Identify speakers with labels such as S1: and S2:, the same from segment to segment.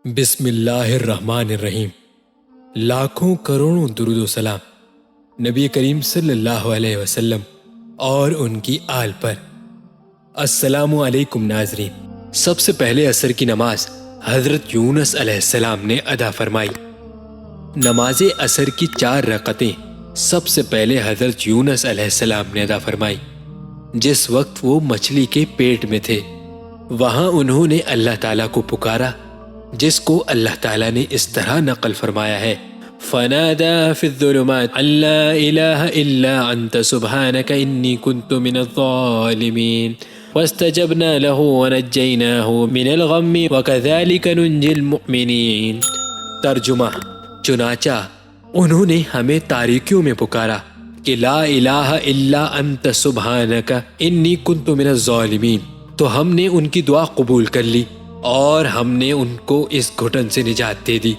S1: بسم اللہ الرحمن الرحیم۔ لاکھوں کروڑوں درود و سلام نبی کریم صلی اللہ علیہ وسلم اور ان کی آل پر۔ السلام علیکم ناظرین۔ سب سے پہلے عصر کی نماز حضرت یونس علیہ السلام نے ادا فرمائی۔ نماز عصر کی 4 رکعتیں سب سے پہلے حضرت یونس علیہ السلام نے ادا فرمائی۔ جس وقت وہ مچھلی کے پیٹ میں تھے وہاں انہوں نے اللہ تعالیٰ کو پکارا، جس کو اللہ تعالیٰ نے اس طرح نقل فرمایا ہے: فَنَادَى فِي الظُّلُمَاتِ أَن لَّا إِلَٰهَ إِلَّا أَنتَ سُبْحَانَكَ إِنِّي كُنتُ مِنَ الظَّالِمِينَ وَاسْتَجَبْنَا لَهُ وَنَجَّيْنَاهُ مِنَ الْغَمِّ وَكَذَٰلِكَ نُنجِي الْمُؤْمِنِينَ۔ ترجمہ: چنانچہ انہوں نے ہمیں تاریکیوں میں پکارا کہ لا الہ الا انت سبحانک انی کنت من الظالمین، تو ہم نے ان کی دعا قبول کر لی اور ہم نے ان کو اس گھٹن سے نجات دے دی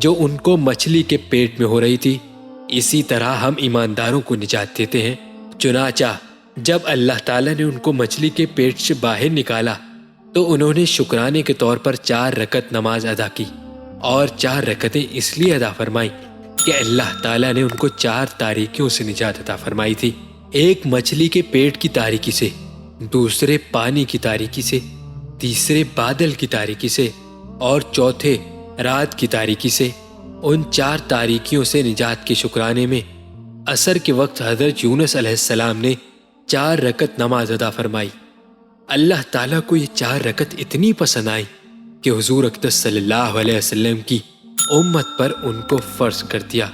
S1: جو ان کو مچھلی کے پیٹ میں ہو رہی تھی۔ اسی طرح ہم ایمانداروں کو نجات دیتے ہیں۔ چنانچہ جب اللہ تعالیٰ نے ان کو مچھلی کے پیٹ سے باہر نکالا تو انہوں نے شکرانے کے طور پر 4 رکعت نماز ادا کی، اور 4 رکعتیں اس لیے ادا فرمائیں کہ اللہ تعالیٰ نے ان کو 4 تاریکیوں سے نجات عطا فرمائی تھی۔ ایک مچھلی کے پیٹ کی تاریکی سے، دوسرے پانی کی تاریکی سے، تیسرے بادل کی تاریکی سے، اور چوتھے رات کی تاریکی سے۔ ان 4 تاریکیوں سے نجات کے شکرانے میں عصر کے وقت حضرت یونس علیہ السلام نے 4 رکعت نماز ادا فرمائی۔ اللہ تعالیٰ کو یہ 4 رکعت اتنی پسند آئی کہ حضور اقدس صلی اللہ علیہ وسلم کی امت پر ان کو فرض کر دیا۔